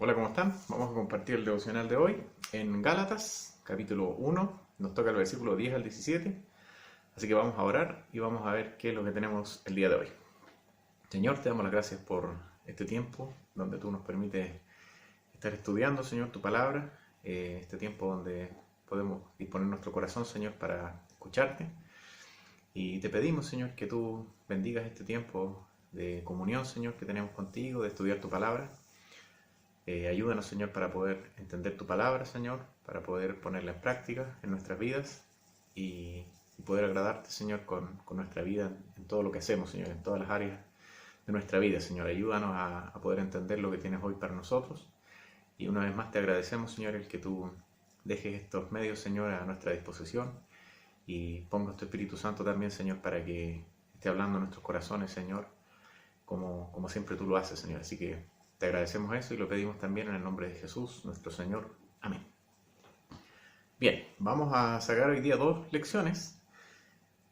Hola, ¿cómo están? Vamos a compartir el devocional de hoy en Gálatas, capítulo 1. Nos toca el versículo 10 al 17. Así que vamos a orar y vamos a ver qué es lo que tenemos el día de hoy. Señor, te damos las gracias por este tiempo donde tú nos permites estar estudiando, Señor, tu palabra. Este tiempo donde podemos disponer nuestro corazón, Señor, para escucharte. Y te pedimos, Señor, que tú bendigas este tiempo de comunión, Señor, que tenemos contigo, de estudiar tu palabra. Ayúdanos, Señor, para poder entender tu palabra, Señor, para poder ponerla en práctica en nuestras vidas y poder agradarte, Señor, con nuestra vida en todo lo que hacemos, Señor, en todas las áreas de nuestra vida, Señor. Ayúdanos a poder entender lo que tienes hoy para nosotros. Y una vez más te agradecemos, Señor, el que tú dejes estos medios, Señor, a nuestra disposición y pongas tu Espíritu Santo también, Señor, para que esté hablando en nuestros corazones, Señor, como siempre tú lo haces, Señor. Así que te agradecemos eso y lo pedimos también en el nombre de Jesús, nuestro Señor. Amén. Bien, vamos a sacar hoy día dos lecciones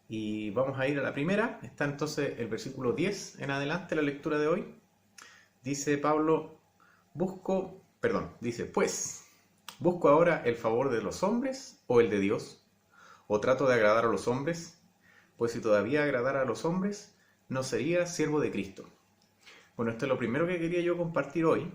y vamos a ir a la primera. Está entonces el versículo 10 en adelante, la lectura de hoy. Dice Pablo, pues, ¿busco ahora el favor de los hombres o el de Dios? ¿O trato de agradar a los hombres? Pues si todavía agradara a los hombres, no sería siervo de Cristo. Bueno, esto es lo primero que quería yo compartir hoy.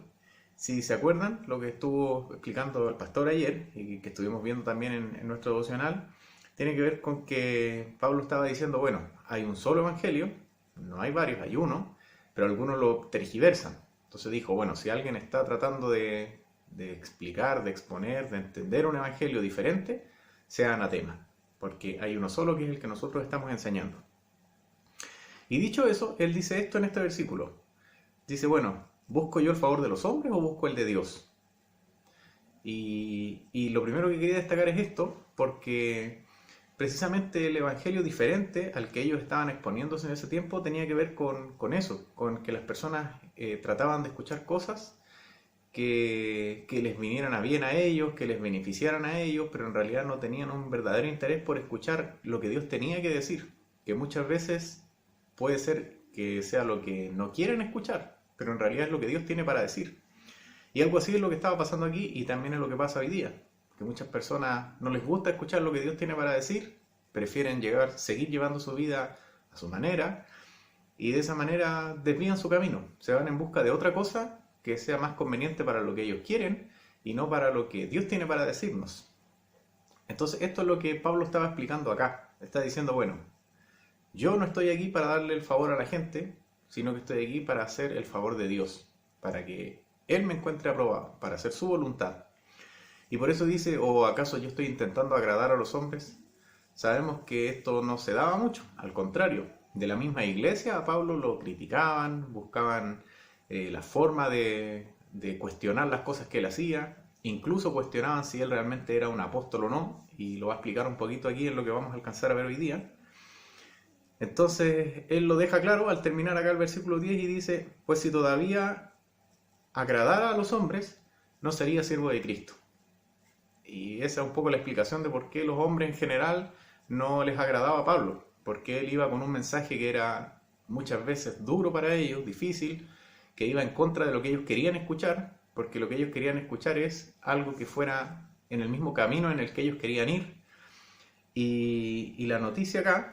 Si se acuerdan, lo que estuvo explicando el pastor ayer y que estuvimos viendo también en nuestro devocional, tiene que ver con que Pablo estaba diciendo, bueno, hay un solo evangelio, no hay varios, hay uno, pero algunos lo tergiversan. Entonces dijo, bueno, si alguien está tratando de explicar, de exponer, de entender un evangelio diferente, sea anatema, porque hay uno solo que es el que nosotros estamos enseñando. Y dicho eso, él dice esto en este versículo. Dice, bueno, ¿busco yo el favor de los hombres o busco el de Dios? Y lo primero que quería destacar es esto, porque precisamente el evangelio diferente al que ellos estaban exponiéndose en ese tiempo tenía que ver con eso, con que las personas trataban de escuchar cosas que les vinieran a bien a ellos, que les beneficiaran a ellos, pero en realidad no tenían un verdadero interés por escuchar lo que Dios tenía que decir, que muchas veces puede ser que sea lo que no quieren escuchar, pero en realidad es lo que Dios tiene para decir. Y algo así es lo que estaba pasando aquí y también es lo que pasa hoy día, que muchas personas no les gusta escuchar lo que Dios tiene para decir, prefieren seguir llevando su vida a su manera y de esa manera desvían su camino, se van en busca de otra cosa que sea más conveniente para lo que ellos quieren y no para lo que Dios tiene para decirnos. Entonces esto es lo que Pablo estaba explicando acá. Está diciendo, bueno, yo no estoy aquí para darle el favor a la gente, sino que estoy aquí para hacer el favor de Dios, para que Él me encuentre aprobado, para hacer su voluntad. Y por eso dice, ¿o acaso yo estoy intentando agradar a los hombres? Sabemos que esto no se daba mucho, al contrario, de la misma iglesia a Pablo lo criticaban, buscaban la forma de cuestionar las cosas que él hacía, incluso cuestionaban si él realmente era un apóstol o no, y lo va a explicar un poquito aquí en lo que vamos a alcanzar a ver hoy día. Entonces él lo deja claro al terminar acá el versículo 10 y dice, pues si todavía agradara a los hombres, no sería siervo de Cristo. Y esa es un poco la explicación de por qué los hombres en general no les agradaba a Pablo, porque él iba con un mensaje que era muchas veces duro para ellos, difícil, que iba en contra de lo que ellos querían escuchar, porque lo que ellos querían escuchar es algo que fuera en el mismo camino en el que ellos querían ir. Y la noticia acá,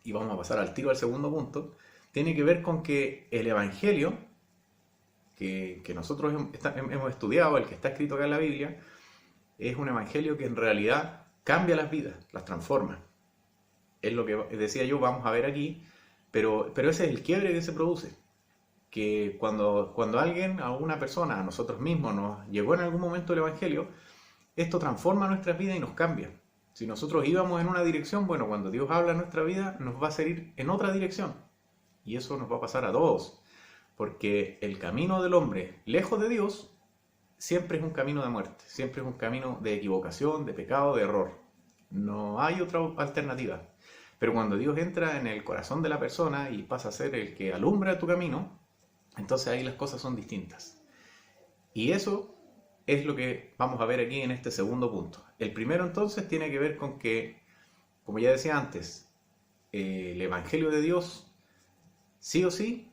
y vamos a pasar al tiro al segundo punto, tiene que ver con que el Evangelio que nosotros hemos estudiado, el que está escrito acá en la Biblia, es un Evangelio que en realidad cambia las vidas, las transforma. Es lo que decía yo, vamos a ver aquí, pero ese es el quiebre que se produce. Que cuando alguien, a una persona, a nosotros mismos, nos llegó en algún momento el Evangelio, esto transforma nuestras vidas y nos cambia. Si nosotros íbamos en una dirección, bueno, cuando Dios habla en nuestra vida, nos va a hacer ir en otra dirección. Y eso nos va a pasar a todos. Porque el camino del hombre lejos de Dios siempre es un camino de muerte, siempre es un camino de equivocación, de pecado, de error. No hay otra alternativa. Pero cuando Dios entra en el corazón de la persona y pasa a ser el que alumbra tu camino, entonces ahí las cosas son distintas. Y eso es lo que vamos a ver aquí en este segundo punto. El primero entonces tiene que ver con que, como ya decía antes, el Evangelio de Dios sí o sí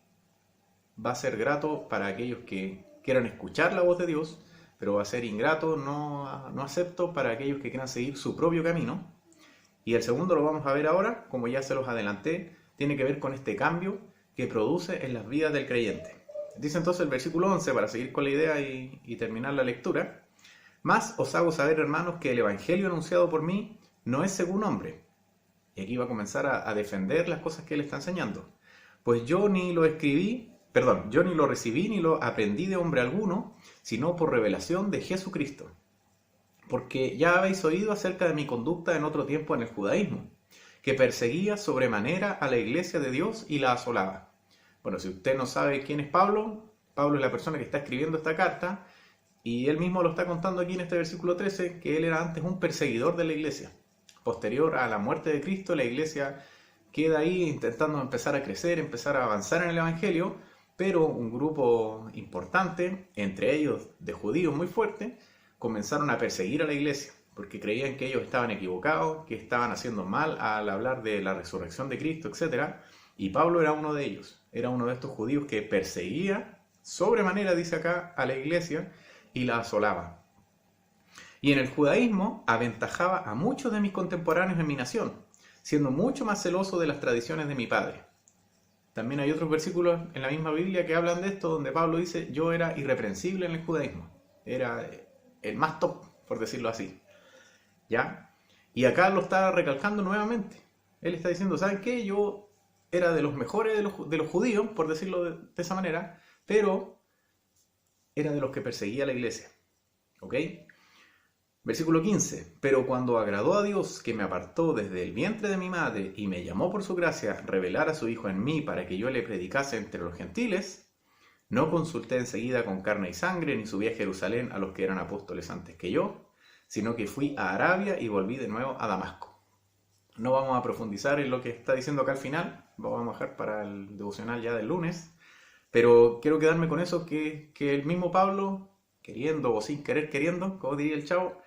va a ser grato para aquellos que quieran escuchar la voz de Dios, pero va a ser ingrato, no acepto para aquellos que quieran seguir su propio camino. Y el segundo lo vamos a ver ahora, como ya se los adelanté, tiene que ver con este cambio que produce en las vidas del creyente. Dice entonces el versículo 11, para seguir con la idea y terminar la lectura: Mas os hago saber, hermanos, que el evangelio anunciado por mí no es según hombre. Y aquí va a comenzar a defender las cosas que él está enseñando. Pues yo ni lo recibí ni lo aprendí de hombre alguno, sino por revelación de Jesucristo. Porque ya habéis oído acerca de mi conducta en otro tiempo en el judaísmo, que perseguía sobremanera a la iglesia de Dios y la asolaba. Bueno, si usted no sabe quién es Pablo, Pablo es la persona que está escribiendo esta carta, y él mismo lo está contando aquí en este versículo 13, que él era antes un perseguidor de la iglesia. Posterior a la muerte de Cristo, la iglesia queda ahí intentando empezar a crecer, empezar a avanzar en el evangelio, pero un grupo importante, entre ellos de judíos muy fuerte, comenzaron a perseguir a la iglesia, porque creían que ellos estaban equivocados, que estaban haciendo mal al hablar de la resurrección de Cristo, etc. Y Pablo era uno de ellos, era uno de estos judíos que perseguía sobremanera, dice acá, a la iglesia y la asolaba. Y en el judaísmo aventajaba a muchos de mis contemporáneos en mi nación, siendo mucho más celoso de las tradiciones de mi padre. También hay otros versículos en la misma Biblia que hablan de esto, donde Pablo dice: yo era irreprensible en el judaísmo, era el más top, por decirlo así. ¿Ya? Y acá lo está recalcando nuevamente. Él está diciendo: ¿saben qué? Yo era de los mejores de los judíos, por decirlo de esa manera, pero era de los que perseguía a la iglesia. ¿Ok? Versículo 15. Pero cuando agradó a Dios, que me apartó desde el vientre de mi madre y me llamó por su gracia a revelar a su Hijo en mí para que yo le predicase entre los gentiles, no consulté enseguida con carne y sangre, ni subí a Jerusalén a los que eran apóstoles antes que yo, sino que fui a Arabia y volví de nuevo a Damasco. No vamos a profundizar en lo que está diciendo acá al final, lo vamos a dejar para el devocional ya del lunes, pero quiero quedarme con eso, que el mismo Pablo, queriendo o sin querer queriendo, como diría el chavo,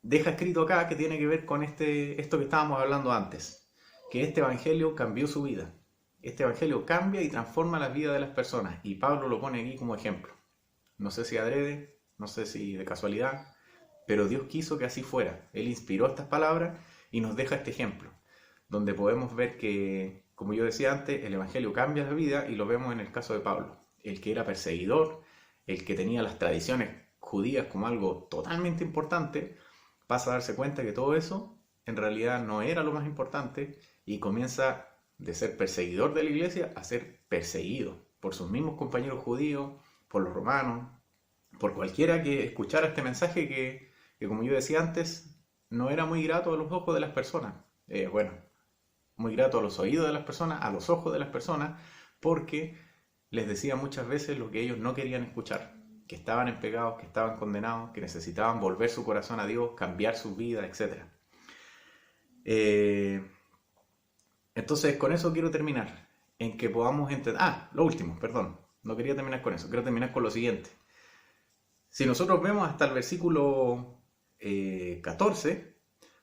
deja escrito acá, que tiene que ver con esto que estábamos hablando antes, que este evangelio cambió su vida. Este evangelio cambia y transforma las vidas de las personas, y Pablo lo pone aquí como ejemplo. No sé si adrede, no sé si de casualidad, pero Dios quiso que así fuera. Él inspiró estas palabras y nos deja este ejemplo, donde podemos ver que, como yo decía antes, el evangelio cambia la vida, y lo vemos en el caso de Pablo, el que era perseguidor, el que tenía las tradiciones judías como algo totalmente importante, pasa a darse cuenta que todo eso en realidad no era lo más importante, y comienza de ser perseguidor de la iglesia a ser perseguido por sus mismos compañeros judíos, por los romanos, por cualquiera que escuchara este mensaje que como yo decía antes, no era muy grato a los ojos de las personas. Muy grato a los oídos de las personas, a los ojos de las personas, porque les decía muchas veces lo que ellos no querían escuchar, que estaban en pecados, que estaban condenados, que necesitaban volver su corazón a Dios, cambiar sus vidas, etc. Entonces, con eso quiero terminar, en que podamos entender... lo último, perdón, no quería terminar con eso, quiero terminar con lo siguiente. Si nosotros vemos hasta el versículo 14,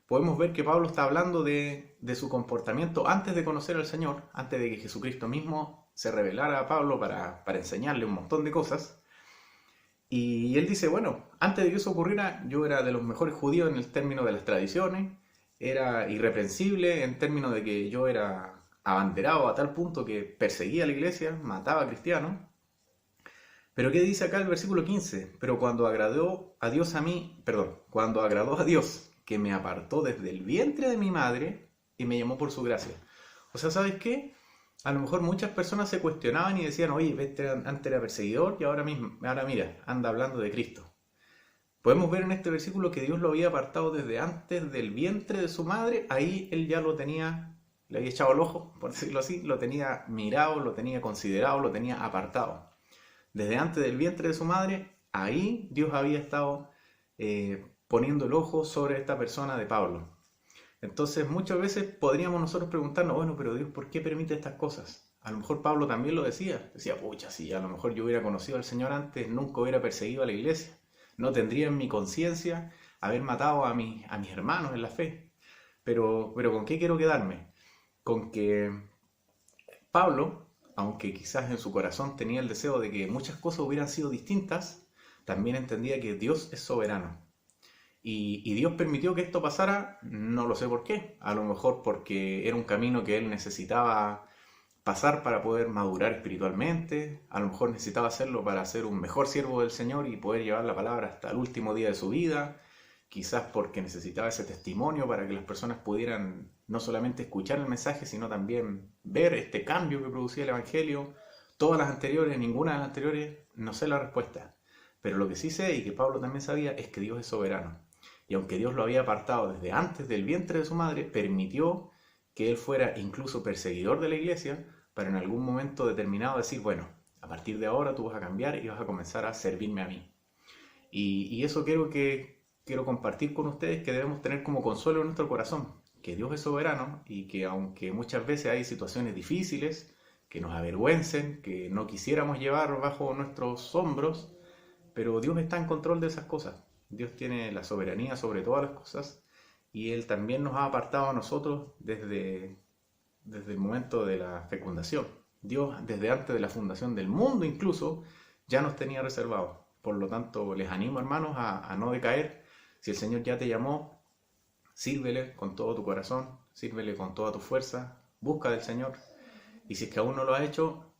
podemos ver que Pablo está hablando de su comportamiento antes de conocer al Señor, antes de que Jesucristo mismo se revelara a Pablo para enseñarle un montón de cosas. Y él dice: bueno, antes de que eso ocurriera, yo era de los mejores judíos en el término de las tradiciones, era irreprensible en términos de que yo era abanderado a tal punto que perseguía a la iglesia, mataba a cristianos. Pero ¿qué dice acá el versículo 15? Pero cuando agradó a Dios que me apartó desde el vientre de mi madre y me llamó por su gracia. O sea, ¿sabes qué? A lo mejor muchas personas se cuestionaban y decían: oye, antes era perseguidor y ahora mira, anda hablando de Cristo. Podemos ver en este versículo que Dios lo había apartado desde antes del vientre de su madre. Ahí él ya lo tenía, le había echado el ojo, por decirlo así, lo tenía mirado, lo tenía considerado, lo tenía apartado. Desde antes del vientre de su madre, ahí Dios había estado poniendo el ojo sobre esta persona de Pablo. Entonces muchas veces podríamos nosotros preguntarnos: bueno, pero Dios, ¿por qué permite estas cosas? A lo mejor Pablo también lo decía, pucha, si a lo mejor yo hubiera conocido al Señor antes, nunca hubiera perseguido a la iglesia, no tendría en mi conciencia haber matado a mis hermanos en la fe. Pero ¿con qué quiero quedarme? Con que Pablo aunque quizás en su corazón tenía el deseo de que muchas cosas hubieran sido distintas, también entendía que Dios es soberano. Y Dios permitió que esto pasara, no lo sé por qué, a lo mejor porque era un camino que él necesitaba pasar para poder madurar espiritualmente, a lo mejor necesitaba hacerlo para ser un mejor siervo del Señor y poder llevar la palabra hasta el último día de su vida, quizás porque necesitaba ese testimonio para que las personas pudieran no solamente escuchar el mensaje, sino también ver este cambio que producía el Evangelio. Todas las anteriores, ninguna de las anteriores, no sé la respuesta, pero lo que sí sé y que Pablo también sabía es que Dios es soberano. Y aunque Dios lo había apartado desde antes del vientre de su madre, permitió que él fuera incluso perseguidor de la iglesia para en algún momento determinado decir, bueno, a partir de ahora tú vas a cambiar y vas a comenzar a servirme a mí. Y eso quiero compartir con ustedes, que debemos tener como consuelo en nuestro corazón, que Dios es soberano y que aunque muchas veces hay situaciones difíciles, que nos avergüencen, que no quisiéramos llevar bajo nuestros hombros, pero Dios está en control de esas cosas. Dios tiene la soberanía sobre todas las cosas y Él también nos ha apartado a nosotros desde el momento de la fecundación. Dios, desde antes de la fundación del mundo incluso, ya nos tenía reservados. Por lo tanto, les animo, hermanos, a no decaer. Si el Señor ya te llamó, sírvele con todo tu corazón, sírvele con toda tu fuerza, busca del Señor. Y si es que aún no lo has hecho,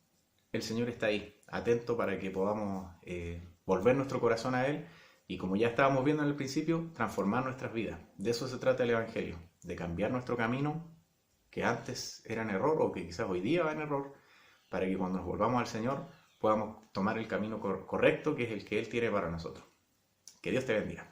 el Señor está ahí, atento para que podamos volver nuestro corazón a Él y, como ya estábamos viendo en el principio, transformar nuestras vidas. De eso se trata el Evangelio, de cambiar nuestro camino, que antes era en error o que quizás hoy día va en error, para que cuando nos volvamos al Señor podamos tomar el camino correcto, que es el que Él tiene para nosotros. Que Dios te bendiga.